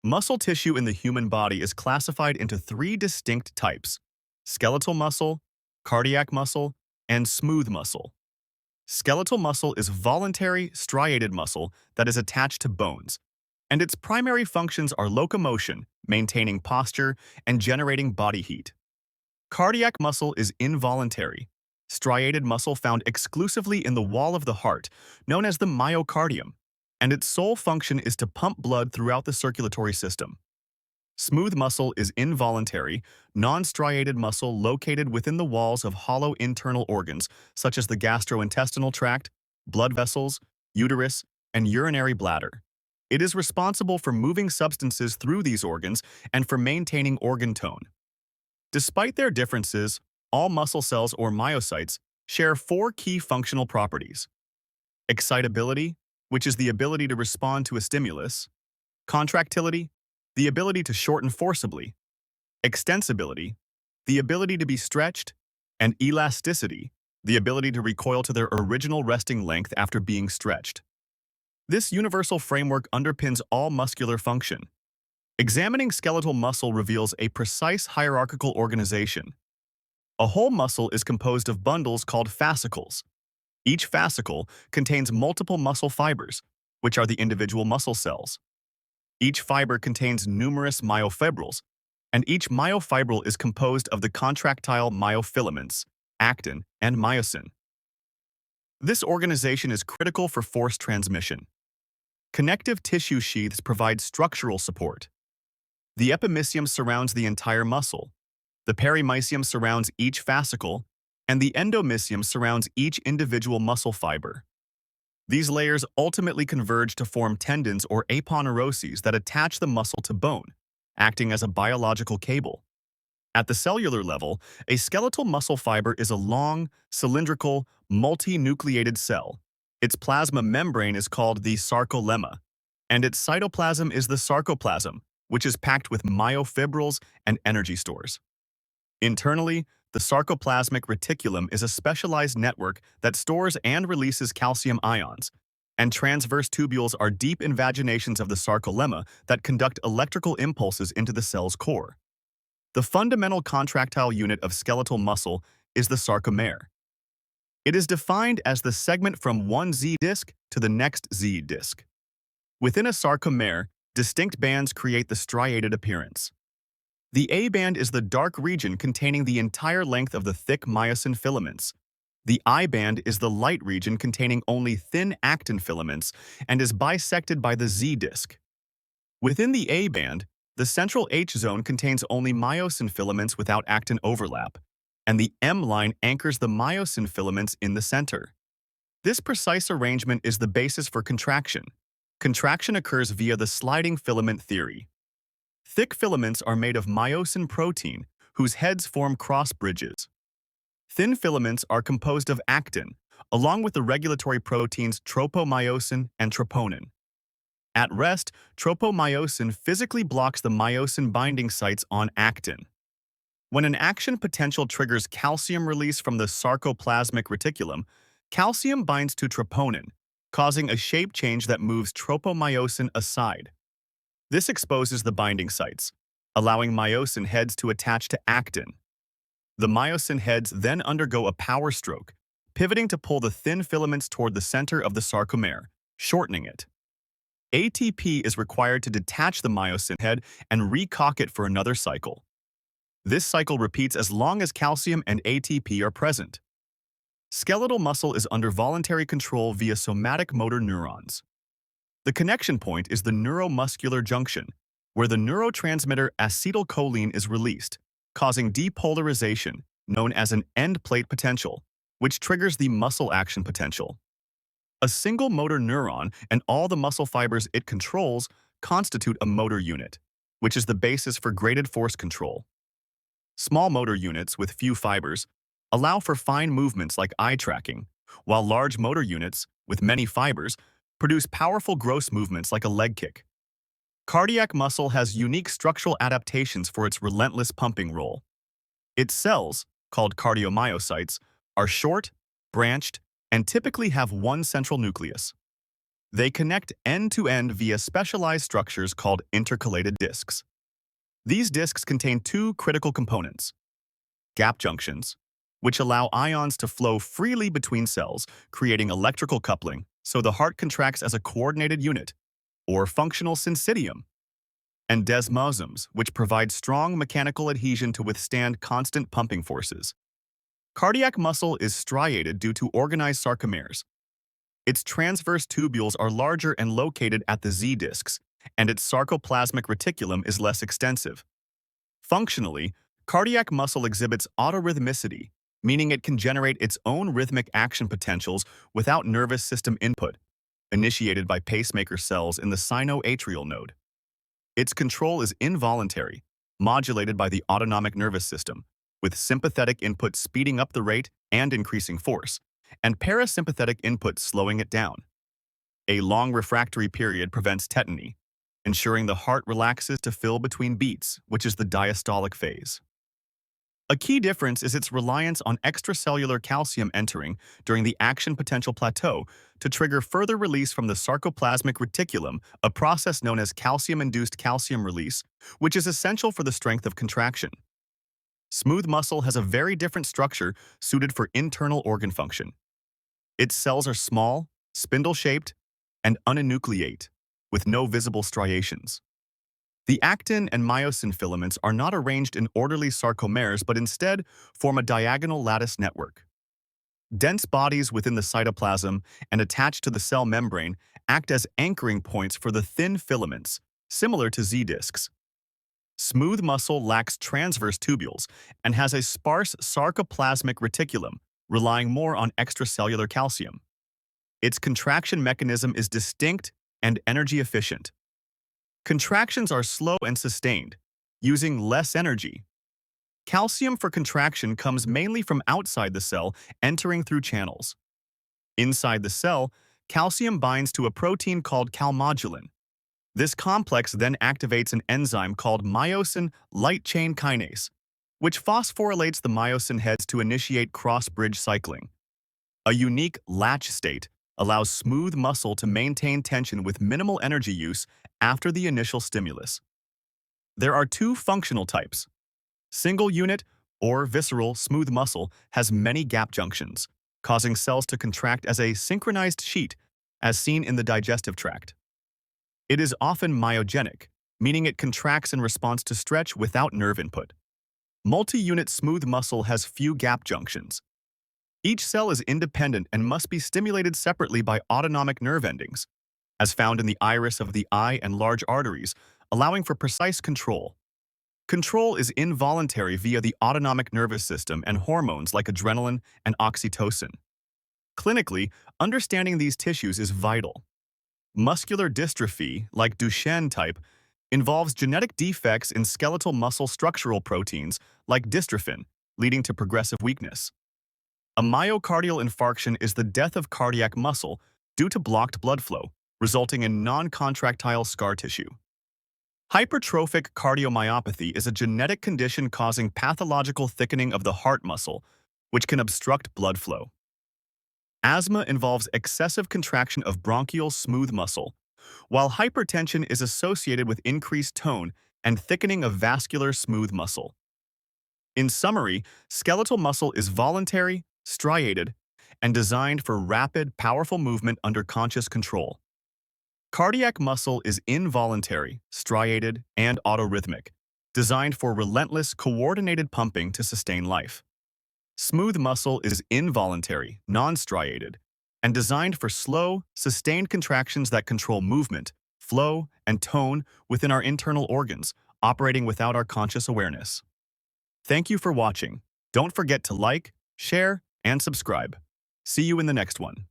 Muscle tissue in the human body is classified into three distinct types: skeletal muscle, cardiac muscle, and smooth muscle. Skeletal muscle is voluntary, striated muscle that is attached to bones, and its primary functions are locomotion, maintaining posture, and generating body heat. Cardiac muscle is involuntary, striated muscle found exclusively in the wall of the heart, known as the myocardium, and its sole function is to pump blood throughout the circulatory system. Smooth muscle is involuntary, non-striated muscle located within the walls of hollow internal organs such as the gastrointestinal tract, blood vessels, uterus, and urinary bladder. It is responsible for moving substances through these organs and for maintaining organ tone. Despite their differences, all muscle cells or myocytes share four key functional properties: excitability, which is the ability to respond to a stimulus; contractility, the ability to shorten forcibly; extensibility, the ability to be stretched; and elasticity, the ability to recoil to their original resting length after being stretched. This universal framework underpins all muscular function. Examining skeletal muscle reveals a precise hierarchical organization. A whole muscle is composed of bundles called fascicles. Each fascicle contains multiple muscle fibers, which are the individual muscle cells. Each fiber contains numerous myofibrils, and each myofibril is composed of the contractile myofilaments, actin, and myosin. This organization is critical for force transmission. Connective tissue sheaths provide structural support. The epimysium surrounds the entire muscle, the perimysium surrounds each fascicle, and the endomysium surrounds each individual muscle fiber. These layers ultimately converge to form tendons or aponeuroses that attach the muscle to bone, acting as a biological cable. At the cellular level, a skeletal muscle fiber is a long, cylindrical, multinucleated cell. Its plasma membrane is called the sarcolemma, and its cytoplasm is the sarcoplasm, which is packed with myofibrils and energy stores. Internally, the sarcoplasmic reticulum is a specialized network that stores and releases calcium ions, and transverse tubules are deep invaginations of the sarcolemma that conduct electrical impulses into the cell's core. The fundamental contractile unit of skeletal muscle is the sarcomere. It is defined as the segment from one Z disc to the next Z disc. Within a sarcomere, distinct bands create the striated appearance. The A band is the dark region containing the entire length of the thick myosin filaments. The I band is the light region containing only thin actin filaments and is bisected by the Z disc. Within the A band, the central H zone contains only myosin filaments without actin overlap, and the M line anchors the myosin filaments in the center. This precise arrangement is the basis for contraction. Contraction occurs via the sliding filament theory. Thick filaments are made of myosin protein, whose heads form cross bridges. Thin filaments are composed of actin, along with the regulatory proteins tropomyosin and troponin. At rest, tropomyosin physically blocks the myosin binding sites on actin. When an action potential triggers calcium release from the sarcoplasmic reticulum, calcium binds to troponin, causing a shape change that moves tropomyosin aside. This exposes the binding sites, allowing myosin heads to attach to actin. The myosin heads then undergo a power stroke, pivoting to pull the thin filaments toward the center of the sarcomere, shortening it. ATP is required to detach the myosin head and recock it for another cycle. This cycle repeats as long as calcium and ATP are present. Skeletal muscle is under voluntary control via somatic motor neurons. The connection point is the neuromuscular junction, where the neurotransmitter acetylcholine is released, causing depolarization, known as an end plate potential, which triggers the muscle action potential. A single motor neuron and all the muscle fibers it controls constitute a motor unit, which is the basis for graded force control. Small motor units with few fibers allow for fine movements like eye tracking, while large motor units with many fibers produce powerful gross movements like a leg kick. Cardiac muscle has unique structural adaptations for its relentless pumping role. Its cells, called cardiomyocytes, are short, branched, and typically have one central nucleus. They connect end to end via specialized structures called intercalated discs. These discs contain two critical components: gap junctions, which allow ions to flow freely between cells, creating electrical coupling so the heart contracts as a coordinated unit, or functional syncytium, and desmosums, which provide strong mechanical adhesion to withstand constant pumping forces. Cardiac muscle is striated due to organized sarcomeres. Its transverse tubules are larger and located at the Z discs, and its sarcoplasmic reticulum is less extensive. Functionally, cardiac muscle exhibits autorhythmicity, meaning it can generate its own rhythmic action potentials without nervous system input, initiated by pacemaker cells in the sinoatrial node. Its control is involuntary, modulated by the autonomic nervous system, with sympathetic input speeding up the rate and increasing force, and parasympathetic input slowing it down. A long refractory period prevents tetany, ensuring the heart relaxes to fill between beats, which is the diastolic phase. A key difference is its reliance on extracellular calcium entering during the action potential plateau to trigger further release from the sarcoplasmic reticulum, a process known as calcium-induced calcium release, which is essential for the strength of contraction. Smooth muscle has a very different structure suited for internal organ function. Its cells are small, spindle-shaped, and unenucleate, with no visible striations. The actin and myosin filaments are not arranged in orderly sarcomeres but instead form a diagonal lattice network. Dense bodies within the cytoplasm and attached to the cell membrane act as anchoring points for the thin filaments, similar to Z discs. Smooth muscle lacks transverse tubules and has a sparse sarcoplasmic reticulum, relying more on extracellular calcium. Its contraction mechanism is distinct and energy efficient. Contractions are slow and sustained, using less energy. Calcium for contraction comes mainly from outside the cell, entering through channels. Inside the cell, calcium binds to a protein called calmodulin. This complex then activates an enzyme called myosin light chain kinase, which phosphorylates the myosin heads to initiate cross-bridge cycling. A unique latch state allows smooth muscle to maintain tension with minimal energy use after the initial stimulus. There are two functional types. Single unit or visceral smooth muscle has many gap junctions, causing cells to contract as a synchronized sheet, as seen in the digestive tract. It is often myogenic, meaning it contracts in response to stretch without nerve input. Multi-unit smooth muscle has few gap junctions. Each cell is independent and must be stimulated separately by autonomic nerve endings, as found in the iris of the eye and large arteries, allowing for precise control. Control is involuntary via the autonomic nervous system and hormones like adrenaline and oxytocin. Clinically, understanding these tissues is vital. Muscular dystrophy, like Duchenne type, involves genetic defects in skeletal muscle structural proteins like dystrophin, leading to progressive weakness. A myocardial infarction is the death of cardiac muscle due to blocked blood flow, resulting in non-contractile scar tissue. Hypertrophic cardiomyopathy is a genetic condition causing pathological thickening of the heart muscle, which can obstruct blood flow. Asthma involves excessive contraction of bronchial smooth muscle, while hypertension is associated with increased tone and thickening of vascular smooth muscle. In summary, skeletal muscle is voluntary, striated, and designed for rapid, powerful movement under conscious control. Cardiac muscle is involuntary, striated, and autorhythmic, designed for relentless, coordinated pumping to sustain life. Smooth muscle is involuntary, non-striated, and designed for slow, sustained contractions that control movement, flow, and tone within our internal organs, operating without our conscious awareness. Thank you for watching. Don't forget to like, share, and subscribe. See you in the next one.